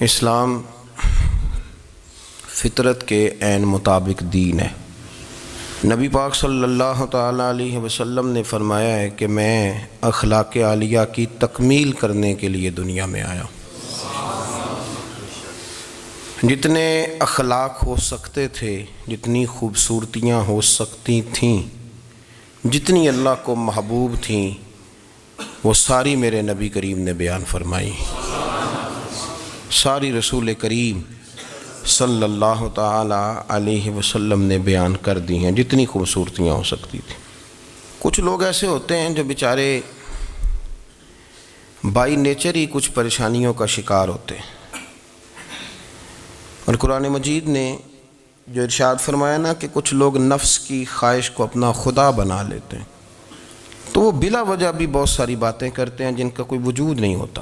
اسلام فطرت کے عین مطابق دین ہے۔ نبی پاک صلی اللہ تعالیٰ علیہ وسلم نے فرمایا ہے کہ میں اخلاق عالیہ کی تکمیل کرنے کے لیے دنیا میں آیا۔ جتنے اخلاق ہو سکتے تھے، جتنی خوبصورتیاں ہو سکتی تھیں، جتنی اللہ کو محبوب تھیں، وہ ساری میرے نبی کریم نے بیان فرمائی، ساری رسول کریم صلی اللہ تعالیٰ علیہ وسلم نے بیان کر دی ہیں، جتنی خوبصورتیاں ہو سکتی تھیں۔ کچھ لوگ ایسے ہوتے ہیں جو بیچارے بائی نیچر ہی کچھ پریشانیوں کا شکار ہوتے ہیں، اور قرآن مجید نے جو ارشاد فرمایا نا کہ کچھ لوگ نفس کی خواہش کو اپنا خدا بنا لیتے ہیں، تو وہ بلا وجہ بھی بہت ساری باتیں کرتے ہیں جن کا کوئی وجود نہیں ہوتا۔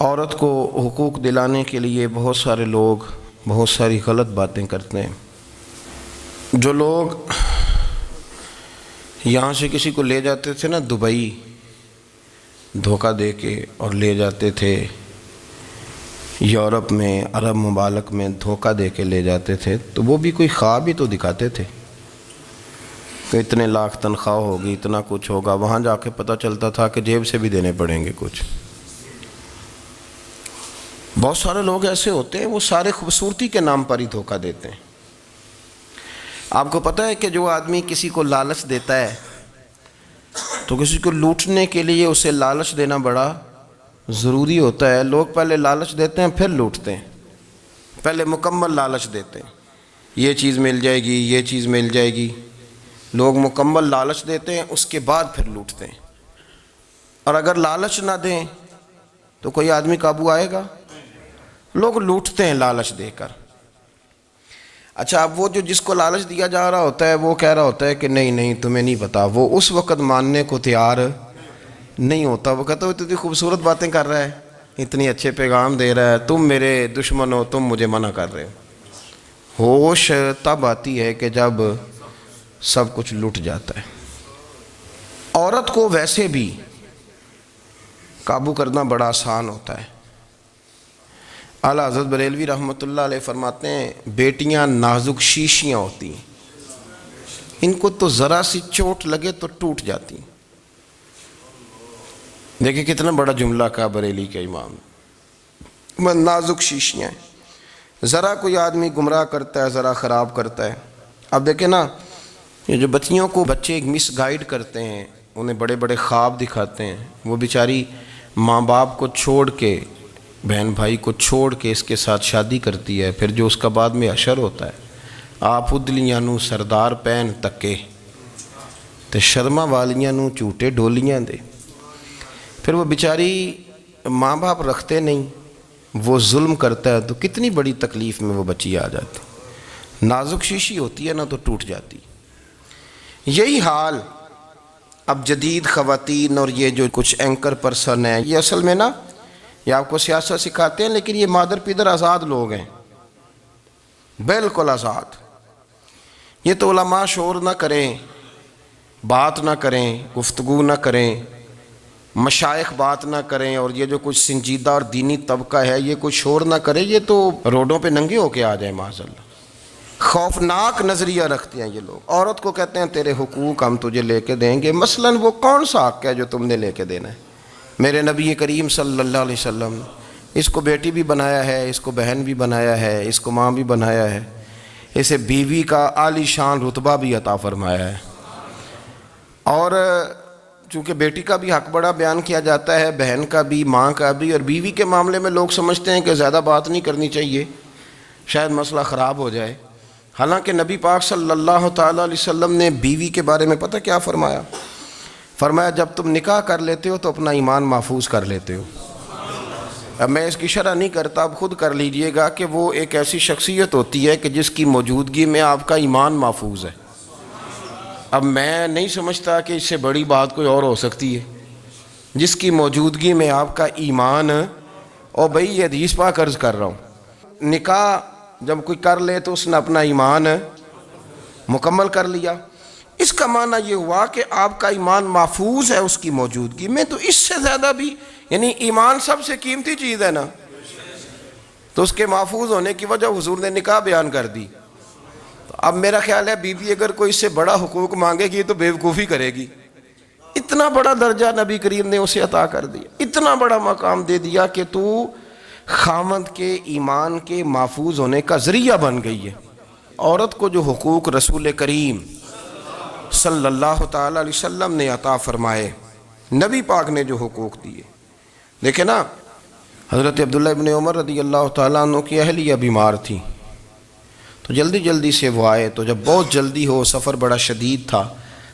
عورت کو حقوق دلانے کے لیے بہت سارے لوگ بہت ساری غلط باتیں کرتے ہیں۔ جو لوگ یہاں سے کسی کو لے جاتے تھے نا دبئی، دھوکہ دے کے اور لے جاتے تھے یورپ میں، عرب ممالک میں دھوکہ دے کے لے جاتے تھے، تو وہ بھی کوئی خواب ہی تو دکھاتے تھے کہ اتنے لاکھ تنخواہ ہوگی، اتنا کچھ ہوگا۔ وہاں جا کے پتہ چلتا تھا کہ جیب سے بھی دینے پڑیں گے کچھ۔ بہت سارے لوگ ایسے ہوتے ہیں، وہ سارے خوبصورتی کے نام پر ہی دھوکہ دیتے ہیں۔ آپ کو پتہ ہے کہ جو آدمی کسی کو لالچ دیتا ہے تو کسی کو لوٹنے کے لیے اسے لالچ دینا بڑا ضروری ہوتا ہے۔ لوگ پہلے لالچ دیتے ہیں پھر لوٹتے ہیں، پہلے مکمل لالچ دیتے ہیں، یہ چیز مل جائے گی، یہ چیز مل جائے گی۔ لوگ مکمل لالچ دیتے ہیں، اس کے بعد پھر لوٹتے ہیں۔ اور اگر لالچ نہ دیں تو کوئی آدمی قابو آئے گا؟ لوگ لوٹتے ہیں لالچ دے کر۔ اچھا، اب وہ جو جس کو لالچ دیا جا رہا ہوتا ہے وہ کہہ رہا ہوتا ہے کہ نہیں تمہیں نہیں پتا، وہ اس وقت ماننے کو تیار نہیں ہوتا۔ وہ کہتا ہے اتنی خوبصورت باتیں کر رہا ہے، اتنی اچھے پیغام دے رہا ہے، تم میرے دشمن ہو، تم مجھے منع کر رہے ہو۔ ہوش تب آتی ہے کہ جب سب کچھ لٹ جاتا ہے۔ عورت کو ویسے بھی قابو کرنا بڑا آسان ہوتا ہے۔ اعلیٰ حضرت بریلوی رحمۃ اللہ علیہ فرماتے ہیں بیٹیاں نازک شیشیاں ہوتی ہیں، ان کو تو ذرا سی چوٹ لگے تو ٹوٹ جاتی ہیں۔ دیکھیں کتنا بڑا جملہ کہا بریلی کے امام، نازک شیشیاں ہیں۔ ذرا کوئی آدمی گمراہ کرتا ہے، ذرا خراب کرتا ہے۔ اب دیکھیں نا، یہ جو بچیوں کو بچے مس گائیڈ کرتے ہیں، انہیں بڑے بڑے خواب دکھاتے ہیں، وہ بیچاری ماں باپ کو چھوڑ کے، بہن بھائی کو چھوڑ کے اس کے ساتھ شادی کرتی ہے، پھر جو اس کا بعد میں حشر ہوتا ہے، آپ ادلیاں نو سردار پہن تکے تے شرما والیاں نو جھوٹے ڈولیاں دے۔ پھر وہ بیچاری ماں باپ رکھتے نہیں، وہ ظلم کرتا ہے، تو کتنی بڑی تکلیف میں وہ بچی آ جاتی۔ نازک شیشی ہوتی ہے نا تو ٹوٹ جاتی۔ یہی حال اب جدید خواتین اور یہ جو کچھ اینکر پرسن ہیں، یہ اصل میں نا یہ آپ کو سیاست سکھاتے ہیں، لیکن یہ مادر پیدر آزاد لوگ ہیں، بالکل آزاد۔ یہ تو علماء شور نہ کریں، بات نہ کریں، گفتگو نہ کریں، مشائخ بات نہ کریں، اور یہ جو کچھ سنجیدہ اور دینی طبقہ ہے یہ کوئی شور نہ کرے، یہ تو روڈوں پہ ننگے ہو کے آ جائیں معاذ اللہ۔ خوفناک نظریہ رکھتے ہیں یہ لوگ۔ عورت کو کہتے ہیں تیرے حقوق ہم تجھے لے کے دیں گے۔ مثلاً وہ کون سا حق ہے جو تم نے لے کے دینا ہے؟ میرے نبی کریم صلی اللہ علیہ وسلم اس کو بیٹی بھی بنایا ہے، اس کو بہن بھی بنایا ہے، اس کو ماں بھی بنایا ہے، اسے بیوی کا عالی شان رتبہ بھی عطا فرمایا ہے۔ اور چونکہ بیٹی کا بھی حق بڑا بیان کیا جاتا ہے، بہن کا بھی، ماں کا بھی، اور بیوی کے معاملے میں لوگ سمجھتے ہیں کہ زیادہ بات نہیں کرنی چاہیے، شاید مسئلہ خراب ہو جائے۔ حالانکہ نبی پاک صلی اللہ تعالیٰ علیہ وسلم نے بیوی کے بارے میں پتہ کیا فرمایا؟ فرمایا جب تم نکاح کر لیتے ہو تو اپنا ایمان محفوظ کر لیتے ہو۔ اب میں اس کی شرح نہیں کرتا، اب خود کر لیجئے گا کہ وہ ایک ایسی شخصیت ہوتی ہے کہ جس کی موجودگی میں آپ کا ایمان محفوظ ہے۔ اب میں نہیں سمجھتا کہ اس سے بڑی بات کوئی اور ہو سکتی ہے، جس کی موجودگی میں آپ کا ایمان، اور بھئی یہ حدیث پاک عرض کر رہا ہوں، نکاح جب کوئی کر لے تو اس نے اپنا ایمان مکمل کر لیا۔ اس کا معنی یہ ہوا کہ آپ کا ایمان محفوظ ہے اس کی موجودگی میں۔ تو اس سے زیادہ بھی، یعنی ایمان سب سے قیمتی چیز ہے نا، تو اس کے محفوظ ہونے کی وجہ حضور نے نکاح بیان کر دی. تو اب میرا خیال ہے بی بی اگر کوئی اس سے بڑا حقوق مانگے گی تو بیوقوفی کرے گی. اتنا بڑا درجہ نبی کریم نے اسے عطا کر دیا, اتنا بڑا مقام دے دیا کہ تو خامند کے ایمان کے محفوظ ہونے کا ذریعہ بن گئی ہے. عورت کو جو حقوق رسول کریم صلی اللہ تعالی علیہ وسلم نے عطا فرمائے, نبی پاک نے جو حقوق دیے, دیکھیں نا حضرت عبداللہ ابن عمر رضی اللہ تعالیٰ عنہ کی اہلیہ بیمار تھی, تو جلدی جلدی سے وہ آئے. تو جب بہت جلدی ہو, سفر بڑا شدید تھا,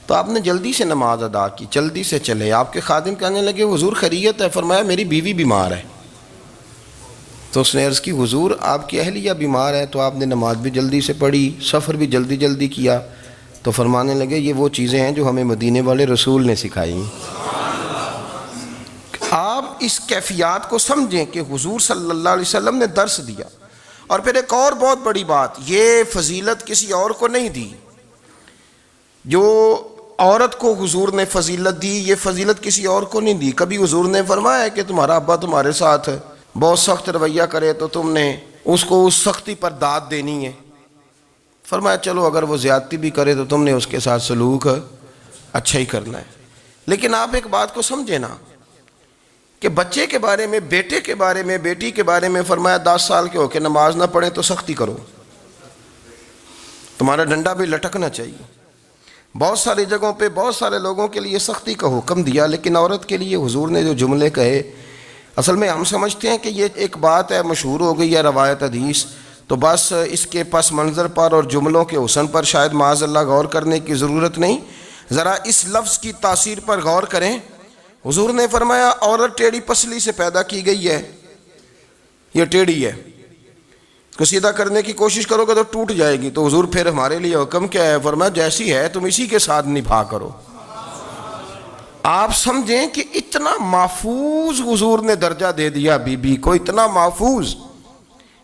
تو آپ نے جلدی سے نماز ادا کی, جلدی سے چلے. آپ کے خادم کہنے لگے حضور خیریت ہے؟ فرمایا میری بیوی بیمار ہے. تو اس نے عرض کی حضور آپ کی اہلیہ بیمار ہے, تو آپ نے نماز بھی جلدی سے پڑھی, سفر بھی جلدی جلدی کیا. تو فرمانے لگے یہ وہ چیزیں ہیں جو ہمیں مدینے والے رسول نے سکھائی. آپ اس کیفیات کو سمجھیں کہ حضور صلی اللہ علیہ وسلم نے درس دیا. اور پھر ایک اور بہت بڑی بات, یہ فضیلت کسی اور کو نہیں دی. جو عورت کو حضور نے فضیلت دی, یہ فضیلت کسی اور کو نہیں دی. کبھی حضور نے فرمایا کہ تمہارا ابا تمہارے ساتھ بہت سخت رویہ کرے تو تم نے اس کو اس سختی پر داد دینی ہے. فرمایا چلو اگر وہ زیادتی بھی کرے تو تم نے اس کے ساتھ سلوک اچھا ہی کرنا ہے. لیکن آپ ایک بات کو سمجھے نا کہ بچے کے بارے میں, بیٹے کے بارے میں, بیٹی کے بارے میں فرمایا 10 سال کے ہو کے نماز نہ پڑھیں تو سختی کرو, تمہارا ڈنڈا بھی لٹکنا چاہیے. بہت ساری جگہوں پہ بہت سارے لوگوں کے لیے سختی کا حکم دیا, لیکن عورت کے لیے حضور نے جو جملے کہے, اصل میں ہم سمجھتے ہیں کہ یہ ایک بات ہے, مشہور ہو گئی ہے روایت حدیث, تو بس اس کے پس منظر پر اور جملوں کے حسن پر شاید معاذ اللہ غور کرنے کی ضرورت نہیں. ذرا اس لفظ کی تاثیر پر غور کریں. حضور نے فرمایا عورت ٹیڑھی پسلی سے پیدا کی گئی ہے, یہ ٹیڑھی ہے, اس کو سیدھا کرنے کی کوشش کرو گے تو ٹوٹ جائے گی. تو حضور پھر ہمارے لیے حکم کیا ہے؟ فرمایا جیسی ہے تم اسی کے ساتھ نبھا کرو. آپ سمجھیں کہ اتنا محفوظ حضور نے درجہ دے دیا بی بی کو, اتنا محفوظ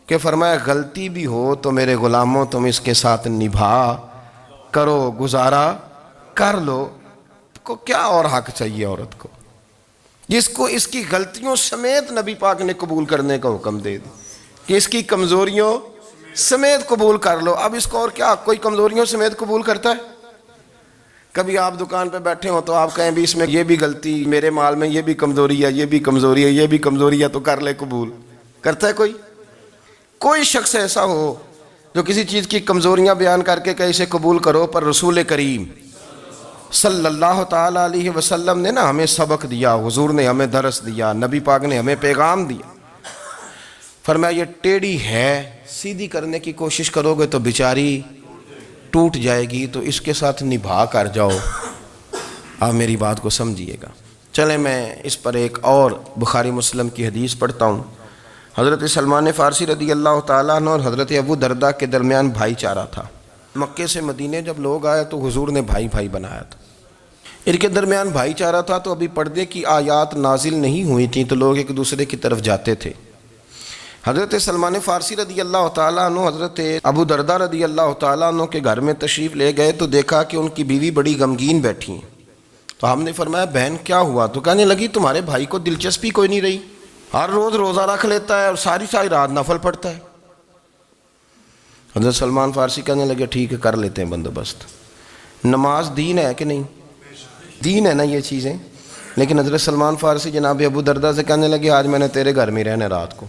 کہ فرمایا غلطی بھی ہو تو میرے غلاموں تم اس کے ساتھ نبھا کرو, گزارا کر لو. کو کیا اور حق چاہیے عورت کو جس کو اس کی غلطیوں سمیت نبی پاک نے قبول کرنے کا حکم دے دی کہ اس کی کمزوریوں سمیت قبول کر لو. اب اس کو اور کیا, کوئی کمزوریوں سمیت قبول کرتا ہے؟ کبھی آپ دکان پہ بیٹھے ہو تو آپ کہیں بھی اس میں یہ بھی غلطی, میرے مال میں یہ بھی کمزوری ہے, یہ بھی کمزوری ہے, یہ بھی کمزوری ہے, تو کر لے قبول. کرتا ہے کوئی؟ کوئی شخص ایسا ہو جو کسی چیز کی کمزوریاں بیان کر کے کہ اسے قبول کرو؟ پر رسول کریم صلی اللہ تعالی علیہ وسلم نے نا ہمیں سبق دیا, حضور نے ہمیں درس دیا, نبی پاک نے ہمیں پیغام دیا. فرمایا یہ ٹیڑھی ہے, سیدھی کرنے کی کوشش کرو گے تو بیچاری ٹوٹ جائے گی, تو اس کے ساتھ نبھا کر جاؤ. آپ میری بات کو سمجھیے گا. چلیں میں اس پر ایک اور بخاری مسلم کی حدیث پڑھتا ہوں. حضرت سلمان فارسی رضی اللہ تعالیٰ عنہ اور حضرت ابو درداء کے درمیان بھائی چارہ تھا. مکے سے مدینے جب لوگ آئے تو حضور نے بھائی بھائی بنایا تھا. ان کے درمیان بھائی چارہ تھا, تو ابھی پردے کی آیات نازل نہیں ہوئی تھیں, تو لوگ ایک دوسرے کی طرف جاتے تھے. حضرت سلمان فارسی رضی اللہ تعالیٰ عنہ حضرت ابو درداء رضی اللہ تعالیٰ عنہ کے گھر میں تشریف لے گئے, تو دیکھا کہ ان کی بیوی بڑی غمگین بیٹھی ہیں. تو ہم نے فرمایا بہن کیا ہوا؟ تو کہنے لگی تمہارے بھائی کو دلچسپی کوئی نہیں رہی, ہر روز روزہ رکھ لیتا ہے اور ساری ساری رات نفل پڑھتا ہے. حضرت سلمان فارسی کہنے لگے ٹھیک ہے کر لیتے ہیں بندوبست. نماز دین ہے کہ نہیں؟ دین ہے نا یہ چیزیں. لیکن حضرت سلمان فارسی جناب ابو درداء سے کہنے لگے آج میں نے تیرے گھر میں رہنا رات کو,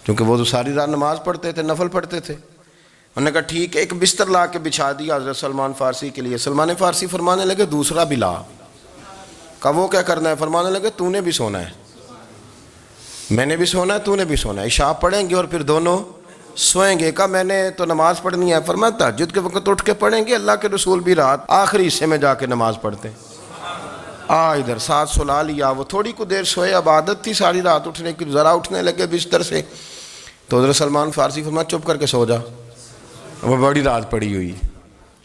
کیونکہ وہ تو ساری رات نماز پڑھتے تھے, نفل پڑھتے تھے. انہوں نے کہا ٹھیک ہے. ایک بستر لا کے بچھا دیا حضرت سلمان فارسی کے لیے. سلمان فارسی فرمانے لگے دوسرا بھی لا. کہا وہ کیا کرنا ہے؟ فرمانے لگے تو نے بھی سونا ہے, میں نے بھی سونا ہے, تو نے بھی سونا ہے. عشاء پڑھیں گے اور پھر دونوں سوئیں گے. کہا میں نے تو نماز پڑھنی ہے. فرمایا تہجد کے وقت اٹھ کے پڑھیں گے, اللہ کے رسول بھی رات آخری حصے میں جا کے نماز پڑھتے. ادھر ساتھ سلا لیا. وہ تھوڑی کو دیر سوئے, اب عادت تھی ساری رات اٹھنے کی, ذرا اٹھنے لگے بستر سے. تو حضرت سلمان فارسی فرمایا چپ کر کے سو جا, وہ بڑی رات پڑی ہوئی,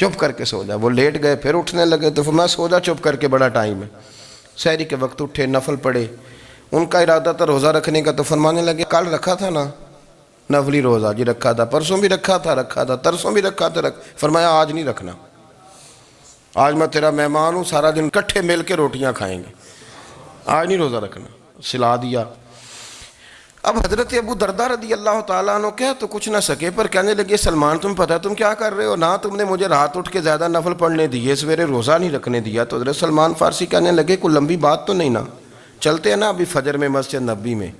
چپ کر کے سو جا. وہ لیٹ گئے, پھر اٹھنے لگے. تو فرمایا سو جا چپ کر کے, بڑا ٹائم ہے. سحری کے وقت اٹھے, نفل پڑھے. ان کا ارادہ تھا روزہ رکھنے کا. تو فرمانے لگے کل رکھا تھا نا نفلی روزہ؟ جی رکھا تھا. پرسوں بھی رکھا تھا, ترسوں بھی رکھا تھا. فرمایا آج نہیں رکھنا, آج میں تیرا مہمان ہوں, سارا دن کٹھے مل کے روٹیاں کھائیں گے, آج نہیں روزہ رکھنا. سلا دیا. اب حضرت ابو درداء رضی اللہ تعالیٰ عنہ کہہ تو کچھ نہ سکے، پر کہنے لگے سلمان تمہیں پتہ ہے تم کیا کر رہے ہو، نہ تم نے مجھے رات اٹھ کے زیادہ نفل پڑھنے دیے، سویرے روزہ نہیں رکھنے دیا۔ تو حضرت سلمان فارسی کہنے لگے کوئی لمبی بات تو نہیں نا، چلتے ہیں نا ابھی فجر میں مسجد نبی میں،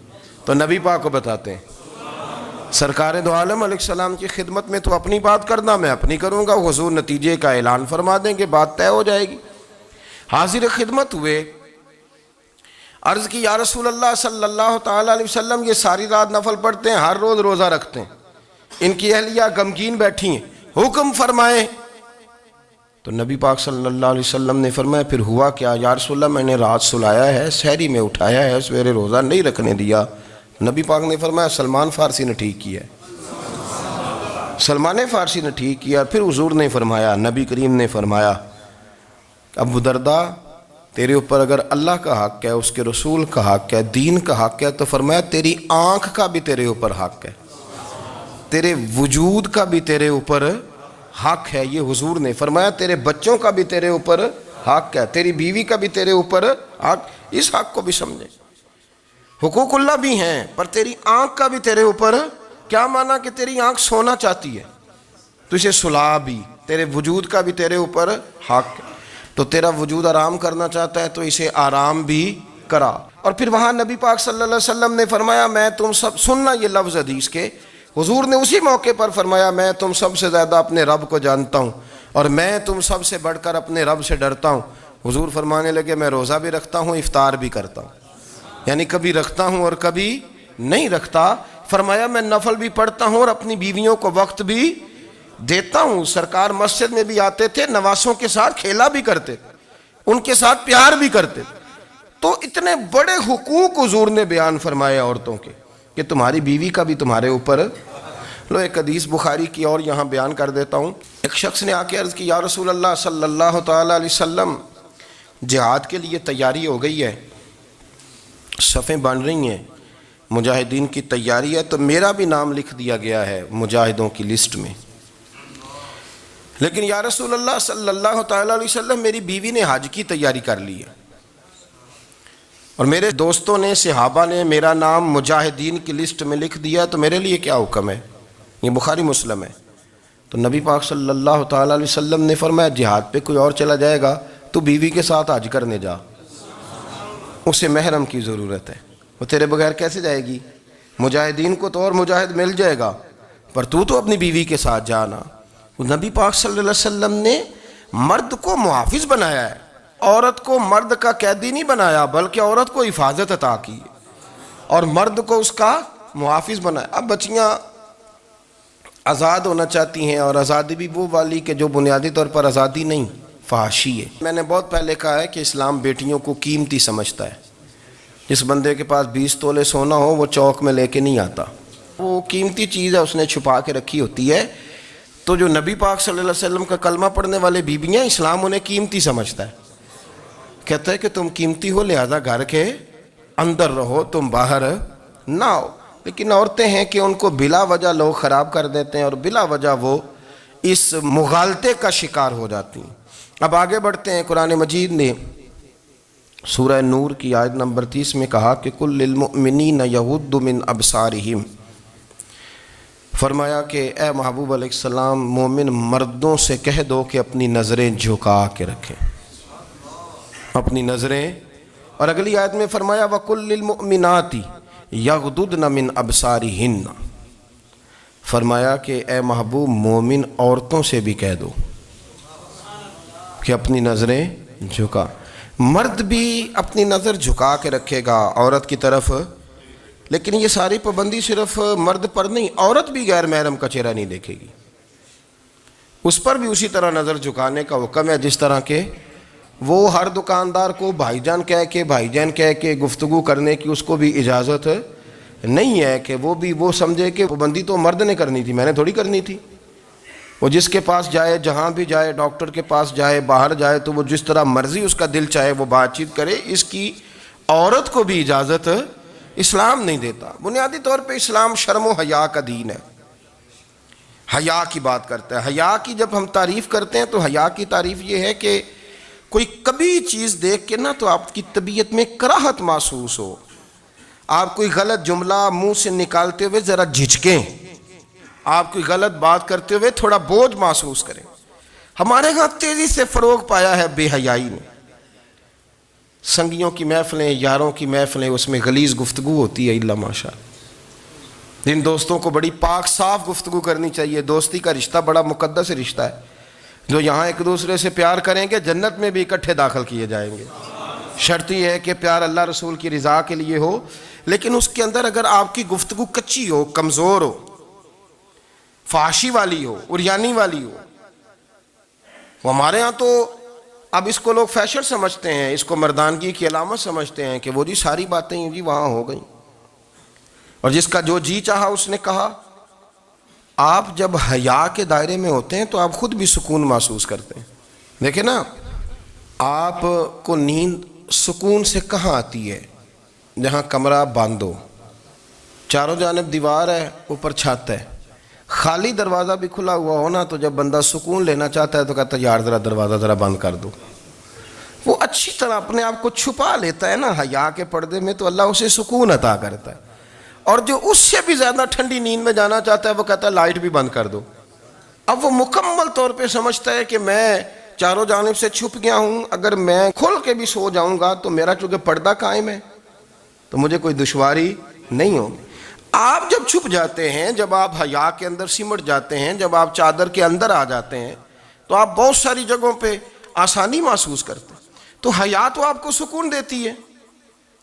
تو نبی پاک کو بتاتے ہیں سرکار دو عالم علیہ السلام کی خدمت میں تو اپنی بات کرنا، میں اپنی کروں گا، حضور نتیجے کا اعلان فرما دیں گے، بات طے ہو جائے گی۔ حاضر خدمت ہوئے، عرض کی یا رسول اللہ صلی اللہ تعالیٰ علیہ وسلم یہ ساری رات نفل پڑھتے ہیں، ہر روز روزہ رکھتے ہیں، ان کی اہلیہ غمگین بیٹھی ہیں، حکم فرمائیں۔ تو نبی پاک صلی اللہ علیہ وسلم نے فرمایا پھر ہوا کیا؟ یا رسول اللہ میں نے رات سلایا ہے، سحری میں اٹھایا ہے، سویرے روزہ نہیں رکھنے دیا۔ نبی پاک نے فرمایا سلمان فارسی نے ٹھیک کیا ہے، سلمان فارسی نے ٹھیک کیا۔ پھر حضور نے فرمایا، نبی کریم نے فرمایا ابو درداء تیرے اوپر اگر اللہ کا حق ہے، اس کے رسول کا حق ہے، دین کا حق ہے، تو فرمایا تیری آنکھ کا بھی تیرے اوپر حق ہے، تیرے وجود کا بھی تیرے اوپر حق ہے۔ یہ حضور نے فرمایا تیرے بچوں کا بھی تیرے اوپر حق ہے، تیری بیوی کا بھی تیرے اوپر حق۔ اس حق کو بھی سمجھے، حقوق اللہ بھی ہیں، پر تیری آنکھ کا بھی تیرے اوپر کیا مانا کہ تیری آنکھ سونا چاہتی ہے تو اسے سلا بھی، تیرے وجود کا بھی تیرے اوپر حق ہے، تو تیرا وجود آرام کرنا چاہتا ہے تو اسے آرام بھی کرا۔ اور پھر وہاں نبی پاک صلی اللہ علیہ وسلم نے فرمایا میں تم سب، سننا یہ لفظ حدیث کے، حضور نے اسی موقع پر فرمایا میں تم سب سے زیادہ اپنے رب کو جانتا ہوں اور میں تم سب سے بڑھ کر اپنے رب سے ڈرتا ہوں۔ حضور فرمانے لگے میں روزہ بھی رکھتا ہوں، افطار بھی کرتا ہوں، یعنی کبھی رکھتا ہوں اور کبھی نہیں رکھتا۔ فرمایا میں نفل بھی پڑھتا ہوں اور اپنی بیویوں کو وقت بھی دیتا ہوں۔ سرکار مسجد میں بھی آتے تھے، نواسوں کے ساتھ کھیلا بھی کرتے تھے، ان کے ساتھ پیار بھی کرتے تھے۔ تو اتنے بڑے حقوق حضور نے بیان فرمائے عورتوں کے کہ تمہاری بیوی کا بھی تمہارے اوپر۔ لو ایک حدیث بخاری کی اور یہاں بیان کر دیتا ہوں۔ ایک شخص نے آ کے عرض کی یا رسول اللہ صلی اللہ تعالیٰ علیہ وسلم جہاد کے لیے تیاری ہو گئی ہے، صفیں بن رہی ہیں، مجاہدین کی تیاری ہے، تو میرا بھی نام لکھ دیا گیا ہے مجاہدوں کی لسٹ میں، لیکن یا رسول اللہ صلی اللہ تعالیٰ علیہ وسلم میری بیوی نے حج کی تیاری کر لی ہے اور میرے دوستوں نے، صحابہ نے میرا نام مجاہدین کی لسٹ میں لکھ دیا، تو میرے لیے کیا حکم ہے؟ یہ بخاری مسلم ہے۔ تو نبی پاک صلی اللہ تعالیٰ علیہ وسلم نے فرمایا جہاد پہ کوئی اور چلا جائے گا تو بیوی کے ساتھ حج کرنے جا، اسے محرم کی ضرورت ہے، وہ تیرے بغیر کیسے جائے گی؟ مجاہدین کو تو اور مجاہد مل جائے گا، پر تو اپنی بیوی کے ساتھ جانا۔ نبی پاک صلی اللہ علیہ وسلم نے مرد کو محافظ بنایا ہے، عورت کو مرد کا قیدی نہیں بنایا، بلکہ عورت کو حفاظت عطا کی اور مرد کو اس کا محافظ بنایا۔ اب بچیاں آزاد ہونا چاہتی ہیں، اور آزادی بھی وہ والی کہ جو بنیادی طور پر آزادی نہیں، فحاشی ہے۔ میں نے بہت پہلے کہا ہے کہ اسلام بیٹیوں کو قیمتی سمجھتا ہے۔ جس بندے کے پاس 20 تولے سونا ہو وہ چوک میں لے کے نہیں آتا، وہ قیمتی چیز ہے، اس نے چھپا کے رکھی ہوتی ہے۔ تو جو نبی پاک صلی اللہ علیہ وسلم کا کلمہ پڑھنے والے بیویاں، اسلام انہیں قیمتی سمجھتا ہے، کہتا ہے کہ تم قیمتی ہو لہذا گھر کے اندر رہو، تم باہر نہ آؤ۔ لیکن عورتیں ہیں کہ ان کو بلا وجہ لوگ خراب کر دیتے ہیں اور بلا وجہ وہ اس مغالطے کا شکار ہو جاتی ہیں۔ اب آگے بڑھتے ہیں۔ قرآن مجید نے سورہ نور کی آیت نمبر 30 میں کہا کہ کل للمؤمنین یغضوا من ابصارہم، فرمایا کہ اے محبوب علیہ السلام مومن مردوں سے کہہ دو کہ اپنی نظریں جھکا کے رکھیں، اپنی نظریں۔ اور اگلی آیت میں فرمایا وَقُلْ لِلْمُؤْمِنَاتِ یغضضن من ابصارہن، فرمایا کہ اے محبوب مومن عورتوں سے بھی کہہ دو کہ اپنی نظریں جھکا۔ مرد بھی اپنی نظر جھکا کے رکھے گا عورت کی طرف، لیکن یہ ساری پابندی صرف مرد پر نہیں، عورت بھی غیر محرم کا چہرہ نہیں دیکھے گی، اس پر بھی اسی طرح نظر جھکانے کا حکم ہے جس طرح کہ وہ ہر دکاندار کو بھائی جان کہہ کے گفتگو کرنے کی اس کو بھی اجازت نہیں ہے کہ وہ بھی وہ سمجھے کہ پابندی تو مرد نے کرنی تھی، میں نے تھوڑی کرنی تھی۔ وہ جس کے پاس جائے، جہاں بھی جائے، ڈاکٹر کے پاس جائے، باہر جائے، تو وہ جس طرح مرضی اس کا دل چاہے وہ بات چیت کرے، اس کی عورت کو بھی اجازت اسلام نہیں دیتا۔ بنیادی طور پہ اسلام شرم و حیا کا دین ہے، حیا کی بات کرتا ہے۔ حیا کی جب ہم تعریف کرتے ہیں تو حیا کی تعریف یہ ہے کہ کوئی کبھی چیز دیکھ کے نہ تو آپ کی طبیعت میں کراہت محسوس ہو، آپ کوئی غلط جملہ منہ سے نکالتے ہوئے ذرا جھجکیں، آپ کوئی غلط بات کرتے ہوئے تھوڑا بوجھ محسوس کریں۔ ہمارے ہاں تیزی سے فروغ پایا ہے بے حیائی نے۔ سنگیوں کی محفلیں، یاروں کی محفلیں، اس میں غلیظ گفتگو ہوتی ہے الا ماشاء اللہ۔ جن دوستوں کو بڑی پاک صاف گفتگو کرنی چاہیے، دوستی کا رشتہ بڑا مقدس رشتہ ہے، جو یہاں ایک دوسرے سے پیار کریں گے جنت میں بھی اکٹھے داخل کیے جائیں گے۔ شرط یہ ہے کہ پیار اللہ رسول کی رضا کے لیے ہو، لیکن اس کے اندر اگر آپ کی گفتگو کچی ہو، کمزور ہو، فحاشی والی ہو، عریانی والی ہو، وہ ہمارے ہاں تو اب اس کو لوگ فیشن سمجھتے ہیں، اس کو مردانگی کی علامت سمجھتے ہیں کہ وہ جی ساری باتیں جی وہاں ہو گئیں، اور جس کا جو جی چاہا اس نے کہا۔ آپ جب حیا کے دائرے میں ہوتے ہیں تو آپ خود بھی سکون محسوس کرتے ہیں۔ دیکھیں نا، آپ کو نیند سکون سے کہاں آتی ہے؟ جہاں کمرہ بند ہو، چاروں جانب دیوار ہے، اوپر چھت ہے، خالی دروازہ بھی کھلا ہوا ہونا تو جب بندہ سکون لینا چاہتا ہے تو کہتا ہے یار ذرا دروازہ ذرا بند کر دو۔ وہ اچھی طرح اپنے آپ کو چھپا لیتا ہے نا حیا کے پردے میں، تو اللہ اسے سکون عطا کرتا ہے۔ اور جو اس سے بھی زیادہ ٹھنڈی نیند میں جانا چاہتا ہے وہ کہتا ہے لائٹ بھی بند کر دو۔ اب وہ مکمل طور پہ سمجھتا ہے کہ میں چاروں جانب سے چھپ گیا ہوں، اگر میں کھل کے بھی سو جاؤں گا تو میرا چونکہ پردہ قائم ہے تو مجھے کوئی دشواری نہیں ہوگی۔ آپ جب چھپ جاتے ہیں، جب آپ حیا کے اندر سمٹ جاتے ہیں، جب آپ چادر کے اندر آ جاتے ہیں تو آپ بہت ساری جگہوں پہ آسانی محسوس کرتے ہیں۔ تو حیا تو آپ کو سکون دیتی ہے،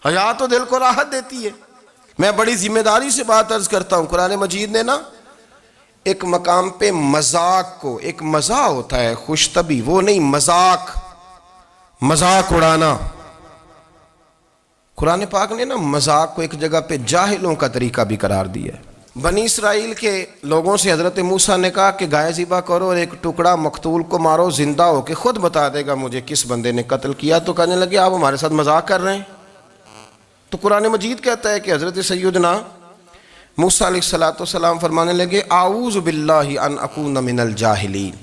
حیا تو دل کو راحت دیتی ہے۔ میں بڑی ذمہ داری سے بات عرض کرتا ہوں، قرآن مجید نے نا ایک مقام پہ مذاق کو، ایک مزاح ہوتا ہے خوش طبی، وہ نہیں، مذاق اڑانا، قرآن پاک نے نا مذاق کو ایک جگہ پہ جاہلوں کا طریقہ بھی قرار دیا ہے۔ بنی اسرائیل کے لوگوں سے حضرت موسیٰ نے کہا کہ گائے ذبح کرو اور ایک ٹکڑا مقتول کو مارو، زندہ ہو کے خود بتا دے گا مجھے کس بندے نے قتل کیا۔ تو کہنے لگے آپ ہمارے ساتھ مذاق کر رہے ہیں۔ تو قرآن مجید کہتا ہے کہ حضرت سیدنا موسیٰ علیہ السلام فرمانے لگے اعوذ باللہ ان اکون من الجاہلین،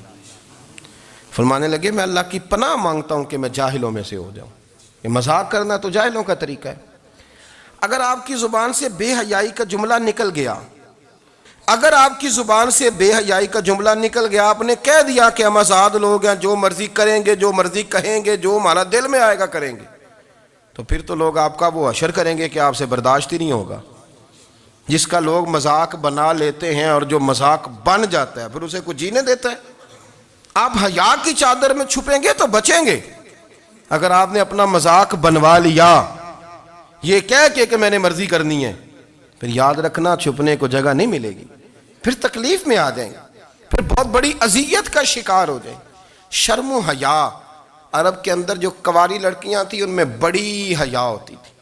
فرمانے لگے میں اللہ کی پناہ مانگتا ہوں کہ میں جاہلوں میں سے ہو جاؤں۔ یہ مذاق کرنا تو جاہلوں کا طریقہ ہے۔ اگر آپ کی زبان سے بے حیائی کا جملہ نکل گیا، اگر آپ کی زبان سے بے حیائی کا جملہ نکل گیا، آپ نے کہہ دیا کہ ہم آزاد لوگ ہیں، جو مرضی کریں گے، جو مرضی کہیں گے، جو ہمارا دل میں آئے گا کریں گے، تو پھر تو لوگ آپ کا وہ حشر کریں گے کہ آپ سے برداشت ہی نہیں ہوگا۔ جس کا لوگ مذاق بنا لیتے ہیں اور جو مذاق بن جاتا ہے پھر اسے کچھ جینے دیتا ہے۔ آپ حیا کی چادر میں چھپیں گے تو بچیں گے، اگر آپ نے اپنا مذاق بنوا لیا یہ کہہ کے کہ میں نے مرضی کرنی ہے، پھر یاد رکھنا چھپنے کو جگہ نہیں ملے گی، پھر تکلیف میں آ جائیں گے، پھر بہت بڑی اذیت کا شکار ہو جائیں۔ شرم و حیا، عرب کے اندر جو کنواری لڑکیاں تھیں ان میں بڑی حیا ہوتی تھی۔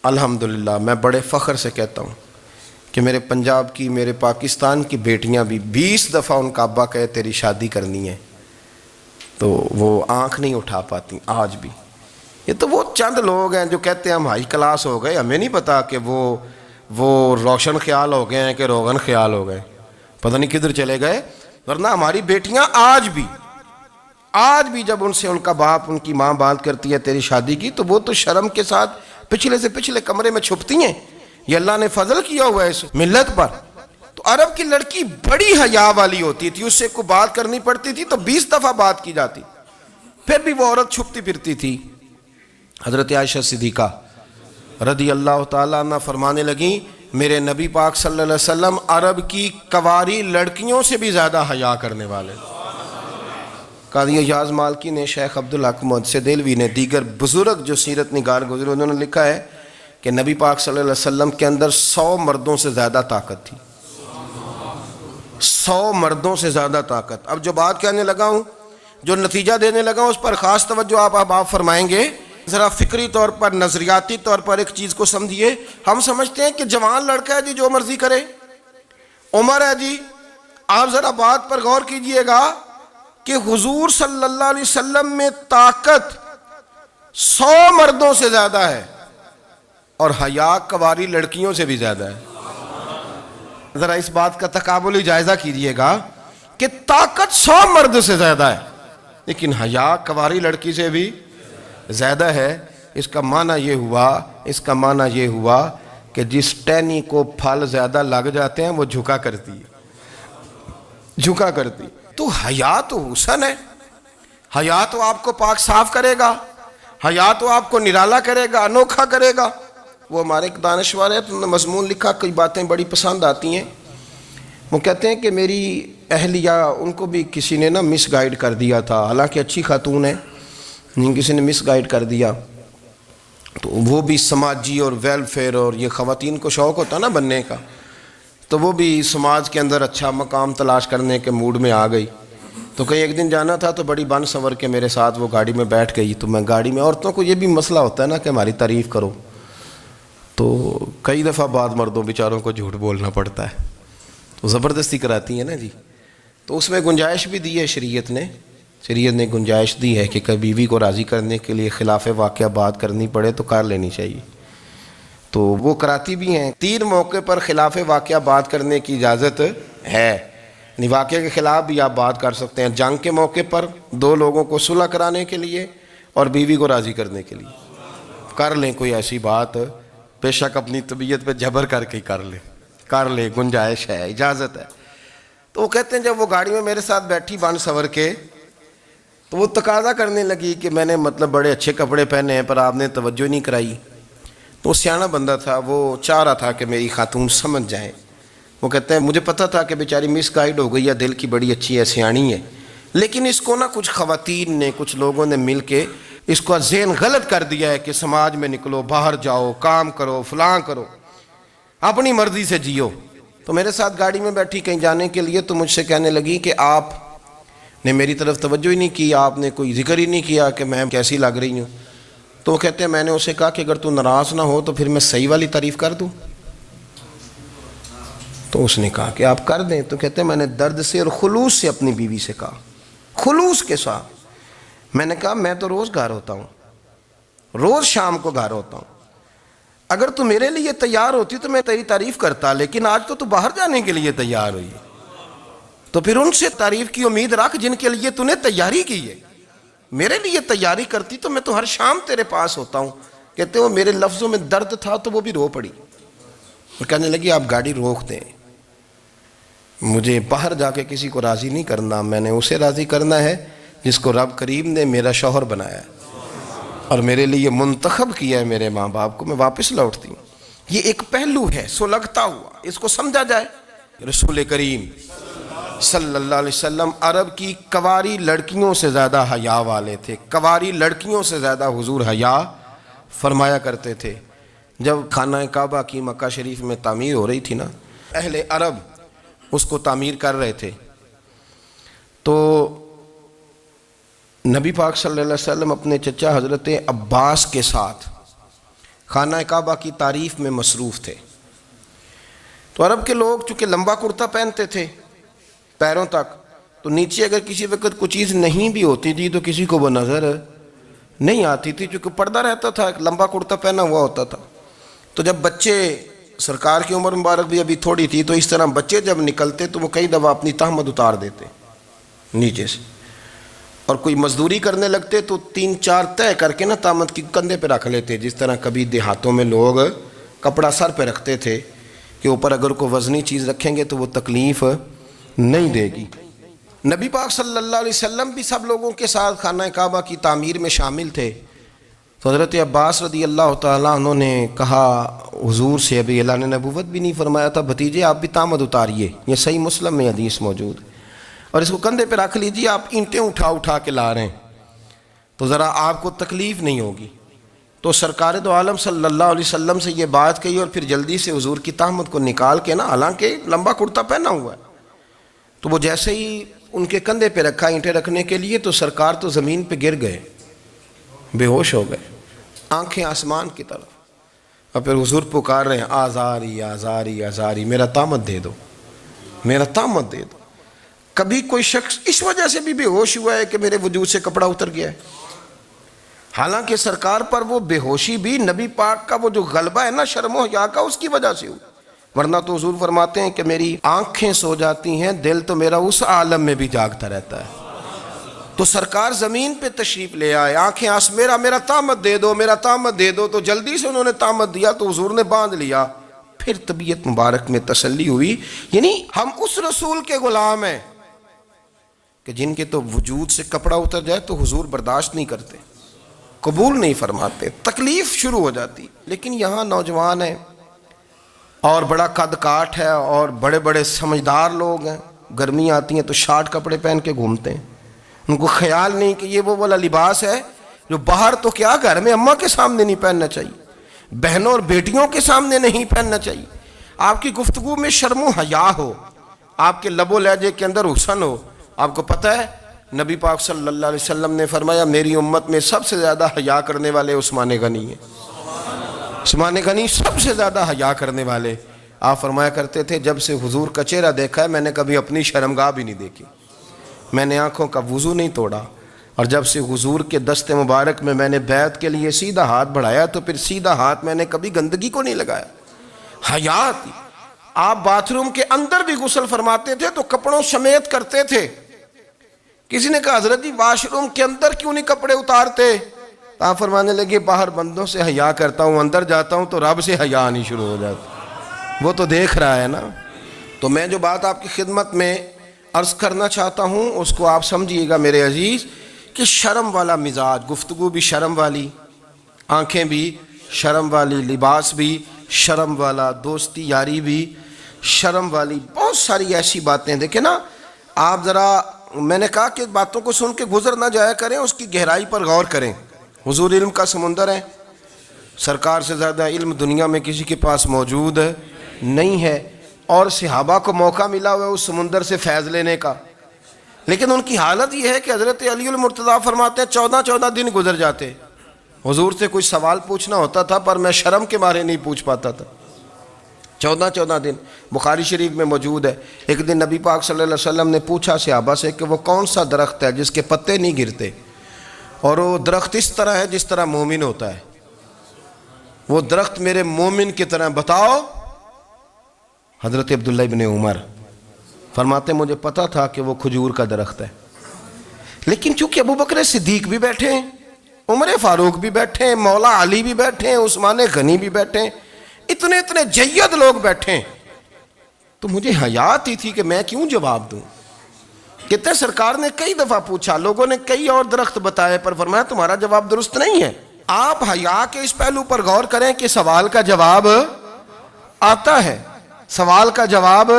الحمدللہ میں بڑے فخر سے کہتا ہوں کہ میرے پنجاب کی، میرے پاکستان کی بیٹیاں بھی 20 دفعہ ان کا ابا کہے تیری شادی کرنی ہے تو وہ آنکھ نہیں اٹھا پاتی آج بھی۔ یہ تو وہ چند لوگ ہیں جو کہتے ہیں ہم ہائی کلاس ہو گئے، ہمیں نہیں پتا کہ وہ روشن خیال ہو گئے ہیں کہ روغن خیال ہو گئے، پتہ نہیں کدھر چلے گئے۔ ورنہ ہماری بیٹیاں آج بھی جب ان سے ان کا باپ، ان کی ماں بات کرتی ہے تیری شادی کی، تو وہ تو شرم کے ساتھ پچھلے سے پچھلے کمرے میں چھپتی ہیں۔ یہ اللہ نے فضل کیا ہوا ہے اس ملت پر۔ تو عرب کی لڑکی بڑی حیا والی ہوتی تھی، اس سے کوئی بات کرنی پڑتی تھی تو 20 دفعہ بات کی جاتی، پھر بھی وہ عورت چھپتی پھرتی تھی۔ حضرت عائشہ صدیقہ رضی اللہ تعالیٰ عنہ فرمانے لگیں میرے نبی پاک صلی اللہ علیہ وسلم عرب کی کنواری لڑکیوں سے بھی زیادہ حیا کرنے والے۔ قاضی اعجاز مالکی نے، شیخ عبدالحق محدث دہلوی نے، دیگر بزرگ جو سیرت نگار گزرے انہوں نے لکھا ہے کہ نبی پاک صلی اللہ علیہ وسلم کے اندر 100 مردوں سے زیادہ طاقت تھی، 100 مردوں سے زیادہ طاقت۔ اب جو بات کہنے لگا ہوں، جو نتیجہ دینے لگا ہوں، اس پر خاص توجہ آپ فرمائیں گے۔ ذرا فکری طور پر، نظریاتی طور پر ایک چیز کو سمجھیے۔ ہم سمجھتے ہیں کہ جوان لڑکا ہے جی جو مرضی کرے، عمر ہے جی۔ آپ ذرا بات پر غور کیجئے گا کہ حضور صلی اللہ علیہ وسلم میں طاقت 100 مردوں سے زیادہ ہے اور حیا کنواری لڑکیوں سے بھی زیادہ ہے۔ ذرا اس بات کا تقابلی جائزہ کیجئے گا کہ طاقت 100 مرد سے زیادہ ہے لیکن حیا کنواری لڑکی سے بھی زیادہ ہے۔ اس کا معنی یہ ہوا کہ جس ٹہنی کو پھل زیادہ لگ جاتے ہیں وہ جھکا کرتی تو حیا تو حسن ہے، حیا تو آپ کو پاک صاف کرے گا، حیا تو آپ کو نرالا کرے گا، انوکھا کرے گا۔ وہ ہمارے ایک دانشور ہے، انہوں نے مضمون لکھا، کئی باتیں بڑی پسند آتی ہیں۔ وہ کہتے ہیں کہ میری اہلیہ، ان کو بھی کسی نے مس گائیڈ کر دیا تھا، حالانکہ اچھی خاتون ہے، کسی نے مس گائیڈ کر دیا، تو وہ بھی سماجی اور ویلفیئر اور یہ خواتین کو شوق ہوتا نا بننے کا، تو وہ بھی سماج کے اندر اچھا مقام تلاش کرنے کے موڈ میں آ گئی۔ تو کہیں ایک دن جانا تھا تو بڑی بن سنور کے میرے ساتھ وہ گاڑی میں بیٹھ گئی۔ تو میں گاڑی میں، عورتوں کو یہ بھی مسئلہ ہوتا ہے نا کہ ہماری تعریف کرو، تو کئی دفعہ بعد مردوں بیچاروں کو جھوٹ بولنا پڑتا ہے، تو زبردستی کراتی ہیں نا جی۔ تو اس میں گنجائش بھی دی ہے شریعت نے گنجائش دی ہے کہ کبھی بیوی کو راضی کرنے کے لیے خلاف واقعہ بات کرنی پڑے تو کر لینی چاہیے، تو وہ کراتی بھی ہیں۔ 3 موقع پر خلاف واقعہ بات کرنے کی اجازت ہے، یعنی واقعے کے خلاف بھی آپ بات کر سکتے ہیں۔ جنگ کے موقع پر 2 لوگوں کو صلح کرانے کے لیے اور بیوی کو راضی کرنے کے لیے کر لیں کوئی ایسی بات، بے شک اپنی طبیعت پہ جبر کر کے کر لیں، گنجائش ہے، اجازت ہے۔ تو وہ کہتے ہیں جب وہ گاڑی میں میرے ساتھ بیٹھی بن سنور کے، تو وہ تقاضا کرنے لگی کہ میں نے بڑے اچھے کپڑے پہنے ہیں پر آپ نے توجہ نہیں کرائی۔ تو وہ سیاںا بندہ تھا، وہ چاہ رہا تھا کہ میری خاتون سمجھ جائیں۔ وہ کہتے ہیں مجھے پتہ تھا کہ بیچاری مس گائیڈ ہو گئی ہے، دل کی بڑی اچھی ہے، سیاਣੀ ہے، لیکن اس کو کچھ خواتین نے، کچھ لوگوں نے مل کے اس کو ذہن غلط کر دیا ہے کہ سماج میں نکلو، باہر جاؤ، کام کرو، فلاں کرو، اپنی مرضی سے جیو۔ تو میرے ساتھ گاڑی میں بیٹھی کہیں جانے کے لیے، تو مجھ سے کہنے لگی کہ آپ نے میری طرف توجہ ہی نہیں کی، آپ نے کوئی ذکر ہی نہیں کیا کہ میں کیسی لگ رہی ہوں۔ تو وہ کہتے ہیں میں نے اسے کہا کہ اگر تو ناراض نہ ہو تو پھر میں صحیح والی تعریف کر دوں۔ تو اس نے کہا کہ آپ کر دیں۔ تو کہتے ہیں میں نے درد سے اور خلوص سے اپنی بیوی سے کہا، خلوص کے ساتھ میں نے کہا میں تو روز گھر ہوتا ہوں، روز شام کو گھر ہوتا ہوں، اگر تو میرے لیے تیار ہوتی تو میں تیری تعریف کرتا، لیکن آج تو باہر جانے کے لیے تیار ہوئی، تو پھر ان سے تعریف کی امید رکھ جن کے لیے تو نے تیاری کی ہے۔ میرے لیے تیاری کرتی تو میں تو ہر شام تیرے پاس ہوتا ہوں۔ کہتے ہیں وہ میرے لفظوں میں درد تھا تو وہ بھی رو پڑی، اور کہنے لگی آپ گاڑی روک دیں، مجھے باہر جا کے کسی کو راضی نہیں کرنا، میں نے اسے راضی کرنا ہے جس کو رب کریم نے میرا شوہر بنایا ہے اور میرے لیے منتخب کیا ہے، میرے ماں باپ کو، میں واپس لوٹتی ہوں۔ یہ ایک پہلو ہے سلگتا ہوا، اس کو سمجھا جائے۔ رسول کریم صلی اللہ علیہ وسلم عرب کی کواری لڑکیوں سے زیادہ حیا والے تھے، کواری لڑکیوں سے زیادہ حضور حیا فرمایا کرتے تھے۔ جب خانہ کعبہ کی مکہ شریف میں تعمیر ہو رہی تھی نا، اہل عرب اس کو تعمیر کر رہے تھے، تو نبی پاک صلی اللہ علیہ وسلم اپنے چچا حضرت عباس کے ساتھ خانہ کعبہ کی تعریف میں مصروف تھے۔ تو عرب کے لوگ چونکہ لمبا کرتا پہنتے تھے پیروں تک، تو نیچے اگر کسی وقت کوئی چیز نہیں بھی ہوتی تھی تو کسی کو وہ نظر نہیں آتی تھی، چونکہ پردہ رہتا تھا، ایک لمبا کرتا پہنا ہوا ہوتا تھا۔ تو جب بچے، سرکار کی عمر مبارک بھی ابھی تھوڑی تھی، تو اس طرح بچے جب نکلتے تو وہ کئی دفعہ اپنی تہمت اتار دیتے نیچے سے، اور کوئی مزدوری کرنے لگتے تو 3-4 طے کر کے تہمت کی کندھے پہ رکھ لیتے، جس طرح کبھی دیہاتوں میں لوگ کپڑا سر پہ رکھتے تھے کہ اوپر اگر کوئی وزنی چیز رکھیں گے تو وہ تکلیف نہیں دے گی۔ نبی پاک صلی اللہ علیہ وسلم بھی سب لوگوں کے ساتھ خانہ کعبہ کی تعمیر میں شامل تھے۔ تو حضرت عباس رضی اللہ تعالیٰ عنہ نے کہا حضور سے، ابھی اللہ نے نبوت بھی نہیں فرمایا تھا، بھتیجے آپ بھی تہمت اتاریے، یہ صحیح مسلم میں حدیث موجود ہے، اور اس کو کندھے پہ رکھ لیجیے، آپ اینٹیں اٹھا کے لا رہے ہیں تو ذرا آپ کو تکلیف نہیں ہوگی۔ تو سرکار دو عالم صلی اللہ علیہ وسلم سے یہ بات کہی، اور پھر جلدی سے حضور کی تہمت کو نکال کے حالانکہ لمبا کرتا پہنا ہوا ہے، تو وہ جیسے ہی ان کے کندھے پہ رکھا اینٹیں رکھنے کے لیے، تو سرکار تو زمین پہ گر گئے، بے ہوش ہو گئے، آنکھیں آسمان کی طرف، اور پھر حضور پکار رہے ہیں آزاری آزاری آزاری، میرا تہمت دے دو، میرا تہمت دے دو۔ کبھی کوئی شخص اس وجہ سے بھی بے ہوش ہوا ہے کہ میرے وجود سے کپڑا اتر گیا ہے؟ حالانکہ سرکار پر وہ بے ہوشی بھی نبی پاک کا وہ جو غلبہ ہے نا شرم و حیا کا، اس کی وجہ سے ہوئی، ورنہ تو حضور فرماتے ہیں کہ میری آنکھیں سو جاتی ہیں، دل تو میرا اس عالم میں بھی جاگتا رہتا ہے۔ تو سرکار زمین پہ تشریف لے آئے، آنکھیں میرا طامت دے دو، میرا طامت دے دو، تو جلدی سے انہوں نے طامت دیا تو حضور نے باندھ لیا۔ پھر طبیعت مبارک میں تسلی ہوئی، یعنی ہم اس رسول کے غلام ہیں کہ جن کے تو وجود سے کپڑا اتر جائے تو حضور برداشت نہیں کرتے، قبول نہیں فرماتے، تکلیف شروع ہو جاتی۔ لیکن یہاں نوجوان ہیں اور بڑا قد کاٹ ہے اور بڑے بڑے سمجھدار لوگ ہیں، گرمی آتی ہیں تو شارٹ کپڑے پہن کے گھومتے ہیں، ان کو خیال نہیں کہ یہ وہ والا لباس ہے جو باہر تو کیا گھر میں اماں کے سامنے نہیں پہننا چاہیے، بہنوں اور بیٹیوں کے سامنے نہیں پہننا چاہیے۔ آپ کی گفتگو میں شرم و حیا ہو، آپ کے لب و لہجے کے اندر حسن ہو۔ آپ کو پتہ ہے نبی پاک صلی اللہ علیہ وسلم نے فرمایا میری امت میں سب سے زیادہ حیا کرنے والے عثمان غنی ہیں، عثمان غنی سب سے زیادہ حیا کرنے والے۔ آپ فرمایا کرتے تھے جب سے حضور کا چہرہ دیکھا ہے میں نے کبھی اپنی شرمگاہ بھی نہیں دیکھی، میں نے آنکھوں کا وضو نہیں توڑا، اور جب سے حضور کے دست مبارک میں نے بیعت کے لیے سیدھا ہاتھ بڑھایا تو پھر سیدھا ہاتھ میں نے کبھی گندگی کو نہیں لگایا۔ حیا تھی۔ آپ باتھ روم کے اندر بھی غسل فرماتے تھے تو کپڑوں سمیت کرتے تھے۔ کسی نے کہا حضرت جی واش روم کے اندر کیوں نہیں کپڑے اتارتے؟ آپ فرمانے لگے باہر بندوں سے حیا کرتا ہوں، اندر جاتا ہوں تو رب سے حیا آنی شروع ہو جاتی، وہ تو دیکھ رہا ہے نا۔ تو میں جو بات آپ کی خدمت میں عرض کرنا چاہتا ہوں اس کو آپ سمجھیے گا میرے عزیز، کہ شرم والا مزاج، گفتگو بھی شرم والی، آنکھیں بھی شرم والی، لباس بھی شرم والا، دوستی یاری بھی شرم والی، بہت ساری ایسی باتیں۔ دیکھیں نا آپ ذرا، میں نے کہا کہ باتوں کو سن کے گزر نہ جایا کریں، اس کی گہرائی پر غور کریں۔ حضور علم کا سمندر ہے، سرکار سے زیادہ علم دنیا میں کسی کے پاس موجود نہیں ہے، اور صحابہ کو موقع ملا ہوا ہے اس سمندر سے فیض لینے کا، لیکن ان کی حالت یہ ہے کہ حضرت علی المرتضیٰ فرماتے ہیں 14 دن گزر جاتے، حضور سے کوئی سوال پوچھنا ہوتا تھا پر میں شرم کے مارے نہیں پوچھ پاتا تھا۔ 14 دن بخاری شریف میں موجود ہے۔ ایک دن نبی پاک صلی اللہ علیہ وسلم نے پوچھا صحابہ سے کہ وہ کون سا درخت ہے جس کے پتے نہیں گرتے، اور وہ درخت اس طرح ہے جس طرح مومن ہوتا ہے، وہ درخت میرے مومن کی طرح بتاؤ۔ حضرت عبداللہ ابن عمر فرماتے مجھے پتا تھا کہ وہ کھجور کا درخت ہے، لیکن چونکہ ابو بکر صدیق بھی بیٹھے ہیں، عمر فاروق بھی بیٹھے ہیں، مولا علی بھی بیٹھے ہیں، عثمان غنی بھی بیٹھے ہیں، اتنے جید لوگ بیٹھے ہیں، تو مجھے حیا آتی تھی کہ میں کیوں جواب دوں۔ کہتے ہیں سرکار نے کئی دفعہ پوچھا، لوگوں نے کئی اور درخت بتائے، پر فرمایا تمہارا جواب درست نہیں ہے۔ آپ حیا کے اس پہلو پر غور کریں کہ سوال کا جواب آتا ہے، سوال کا جواب،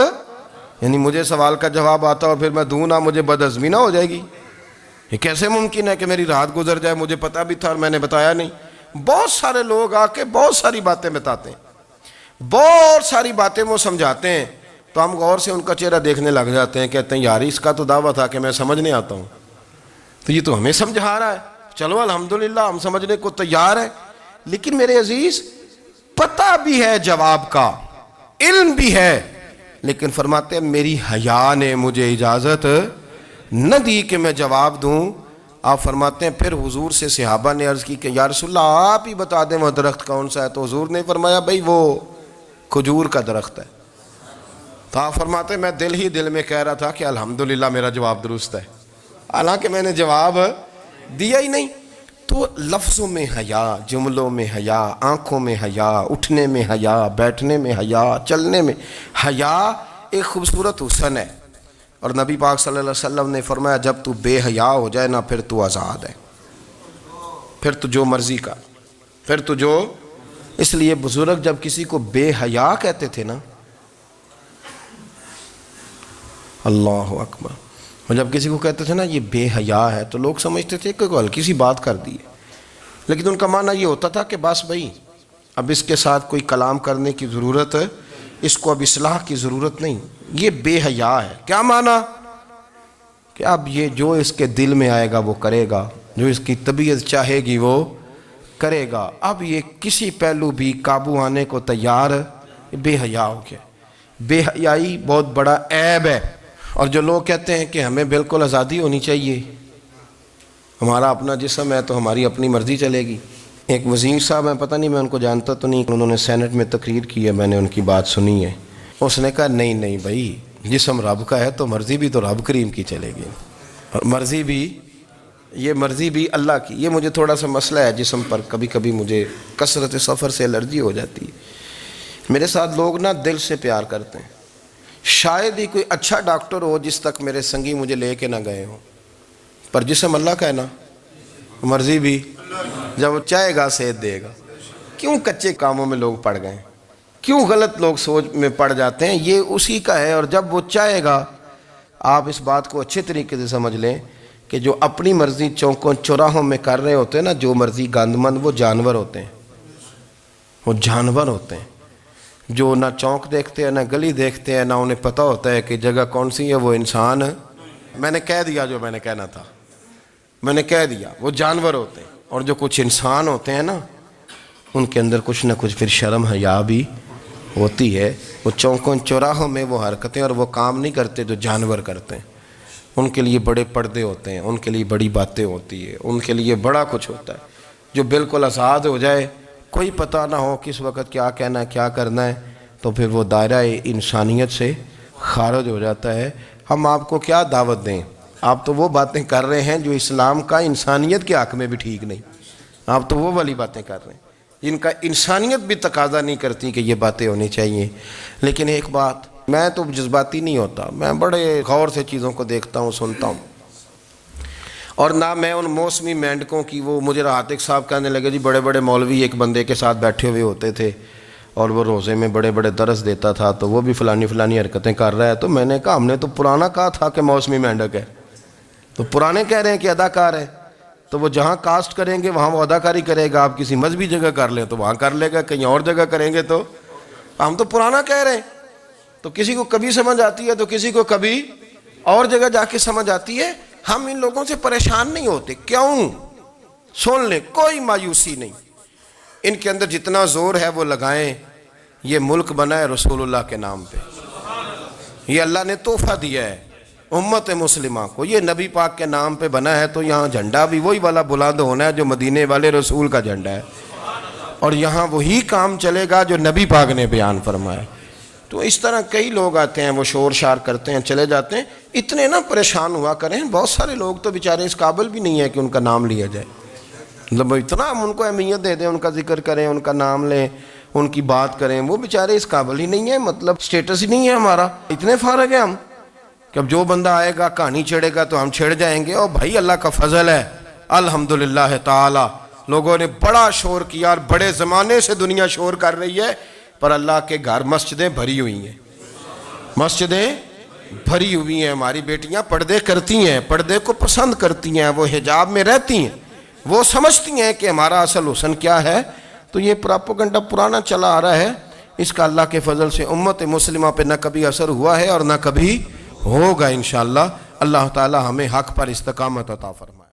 یعنی مجھے سوال کا جواب آتا اور پھر میں دوں نہ، مجھے بدعزمی نہ ہو جائے گی؟ یہ کیسے ممکن ہے کہ میری رات گزر جائے، مجھے پتا بھی تھا اور میں نے بتایا نہیں؟ بہت سارے لوگ آ کے بہت ساری باتیں بتاتے ہیں، بہت ساری باتیں وہ سمجھاتے ہیں، تو ہم غور سے ان کا چہرہ دیکھنے لگ جاتے ہیں، کہتے ہیں یار اس کا تو دعویٰ تھا کہ میں سمجھنے آتا ہوں، تو یہ تو ہمیں سمجھا رہا ہے، چلو الحمدللہ ہم سمجھنے کو تیار ہیں۔ لیکن میرے عزیز پتہ بھی ہے جواب کا، علم بھی ہے، لیکن فرماتے ہیں میری حیا نے مجھے اجازت نہ دی کہ میں جواب دوں۔ آپ فرماتے ہیں پھر حضور سے صحابہ نے عرض کی کہ یا رسول اللہ آپ ہی بتا دیں وہ درخت کون سا ہے، تو حضور نے فرمایا بھئی وہ کھجور کا درخت ہے۔ تو آپ فرماتے ہیں میں دل ہی دل میں کہہ رہا تھا کہ الحمدللہ میرا جواب درست ہے، حالانکہ میں نے جواب دیا ہی نہیں۔ تو لفظوں میں حیا، جملوں میں حیا، آنکھوں میں حیا، اٹھنے میں حیا، بیٹھنے میں حیا، چلنے میں حیا ایک خوبصورت حسن ہے، اور نبی پاک صلی اللہ علیہ وسلم نے فرمایا جب تو بے حیا ہو جائے نا پھر تو آزاد ہے، پھر تو جو مرضی کا، پھر تو جو، اس لیے بزرگ جب کسی کو بے حیا کہتے تھے نا، اللہ اکبر، اور جب کسی کو کہتے تھے نا یہ بے حیا ہے تو لوگ سمجھتے تھے کہ کوئی ہلکی سی بات کر دی ہے، لیکن ان کا معنی یہ ہوتا تھا کہ بس بھئی اب اس کے ساتھ کوئی کلام کرنے کی ضرورت ہے، اس کو اب اصلاح کی ضرورت نہیں، یہ بے حیا ہے۔ کیا معنی؟ کہ اب یہ جو اس کے دل میں آئے گا وہ کرے گا، جو اس کی طبیعت چاہے گی وہ کرے گا، اب یہ کسی پہلو بھی قابو آنے کو تیار بے حیا ہو گیا۔ بے حیائی بہت بڑا عیب ہے، اور جو لوگ کہتے ہیں کہ ہمیں بالکل آزادی ہونی چاہیے، ہمارا اپنا جسم ہے تو ہماری اپنی مرضی چلے گی۔ ایک وزیر صاحب ہیں، پتہ نہیں میں ان کو جانتا تو نہیں، انہوں نے سینٹ میں تقریر کی ہے، میں نے ان کی بات سنی ہے، اس نے کہا نہیں بھائی جسم رب کا ہے تو مرضی بھی تو رب کریم کی چلے گی، اور مرضی بھی یہ مرضی بھی اللہ کی. یہ مجھے تھوڑا سا مسئلہ ہے جسم پر، کبھی کبھی مجھے کثرت سفر سے الرجی ہو جاتی ہے. میرے ساتھ لوگ نا دل سے پیار کرتے ہیں. شاید ہی کوئی اچھا ڈاکٹر ہو جس تک میرے سنگی مجھے لے کے نہ گئے ہوں، پر جسم اللہ کا ہے نا، مرضی بھی جب وہ چاہے گا صحت دے گا. کیوں کچے کاموں میں لوگ پڑ گئے، کیوں غلط لوگ سوچ میں پڑ جاتے ہیں؟ یہ اسی کا ہے. اور جب وہ چاہے گا، آپ اس بات کو اچھے طریقے سے سمجھ لیں کہ جو اپنی مرضی چوکوں چوراہوں میں کر رہے ہوتے ہیں نا، جو مرضی گند مند، وہ جانور ہوتے ہیں. وہ جانور ہوتے ہیں جو نہ چونک دیکھتے ہیں، نہ گلی دیکھتے ہیں، نہ انہیں پتہ ہوتا ہے کہ جگہ کون سی ہے. وہ انسان، میں نے کہہ دیا جو میں نے کہنا تھا، میں نے کہہ دیا. وہ جانور ہوتے ہیں. اور جو کچھ انسان ہوتے ہیں نا، ان کے اندر کچھ نہ کچھ پھر شرم حیا بھی ہوتی ہے. وہ چوکوں چوراہوں میں وہ حرکتیں اور وہ کام نہیں کرتے جو جانور کرتے ہیں. ان کے لیے بڑے پردے ہوتے ہیں، ان کے لیے بڑی باتیں ہوتی ہے، ان کے لیے بڑا کچھ ہوتا ہے. جو بالکل آزاد ہو جائے، کوئی پتہ نہ ہو کس وقت کیا کہنا ہے کیا کرنا ہے، تو پھر وہ دائرہ انسانیت سے خارج ہو جاتا ہے. ہم آپ کو کیا دعوت دیں؟ آپ تو وہ باتیں کر رہے ہیں جو اسلام کا انسانیت کے حق میں بھی ٹھیک نہیں. آپ تو وہ والی باتیں کر رہے ہیں جن کا انسانیت بھی تقاضا نہیں کرتی کہ یہ باتیں ہونی چاہیے. لیکن ایک بات، میں تو جذباتی نہیں ہوتا، میں بڑے غور سے چیزوں کو دیکھتا ہوں، سنتا ہوں. اور نہ میں ان موسمی مینڈکوں کی، وہ مجھے عاتق صاحب کہنے لگے جی بڑے بڑے مولوی ایک بندے کے ساتھ بیٹھے ہوئے ہوتے تھے اور وہ روزے میں بڑے بڑے درس دیتا تھا، تو وہ بھی فلانی حرکتیں کر رہا ہے. تو میں نے کہا ہم نے تو پرانا کہا تھا کہ موسمی مینڈک ہے، تو پرانے کہہ رہے ہیں کہ اداکار ہے. تو وہ جہاں کاسٹ کریں گے وہاں وہ اداکاری کرے گا. آپ کسی مذہبی جگہ کر لیں تو وہاں کر لے گا، کہیں اور جگہ کریں گے تو ہم تو پرانا کہہ رہے ہیں. تو کسی کو کبھی سمجھ آتی ہے تو کسی کو کبھی اور جگہ جا کے سمجھ آتی ہے. ہم ان لوگوں سے پریشان نہیں ہوتے. کیوں؟ سن لیں، کوئی مایوسی نہیں. ان کے اندر جتنا زور ہے وہ لگائیں. یہ ملک بنا ہے رسول اللہ کے نام پہ. یہ اللہ نے تحفہ دیا ہے امت مسلمہ کو. یہ نبی پاک کے نام پہ بنا ہے، تو یہاں جھنڈا بھی وہی والا بلند ہونا ہے جو مدینے والے رسول کا جھنڈا ہے. اور یہاں وہی کام چلے گا جو نبی پاک نے بیان فرمایا. تو اس طرح کئی لوگ آتے ہیں، وہ شور شار کرتے ہیں، چلے جاتے ہیں. اتنے نہ پریشان ہوا کریں. بہت سارے لوگ تو بیچارے اس قابل بھی نہیں ہے کہ ان کا نام لیا جائے. مطلب اتنا ہم ان کو اہمیت دے دیں، ان کا ذکر کریں، ان کا نام لیں، ان کی بات کریں. وہ بیچارے اس قابل ہی نہیں ہے، مطلب سٹیٹس ہی نہیں ہے ہمارا. اتنے فارغ ہیں ہم کہ اب جو بندہ آئے گا کہانی چھیڑے گا تو ہم چھیڑ جائیں گے. اور بھائی اللہ کا فضل ہے الحمدللہ تعالی. لوگوں نے بڑا شور کیا اور بڑے زمانے سے دنیا شور کر رہی ہے، پر اللہ کے گھر مسجدیں بھری ہوئی ہیں. مسجدیں بھری ہوئی ہیں. ہماری بیٹیاں پردے کرتی ہیں، پردے کو پسند کرتی ہیں، وہ حجاب میں رہتی ہیں، وہ سمجھتی ہیں کہ ہمارا اصل حسن کیا ہے. تو یہ پراپوگنڈا پرانا چلا آ رہا ہے. اس کا اللہ کے فضل سے امت مسلمہ پہ نہ کبھی اثر ہوا ہے اور نہ کبھی ہوگا انشاءاللہ. اللہ تعالی ہمیں حق پر استقامت عطا فرمائے.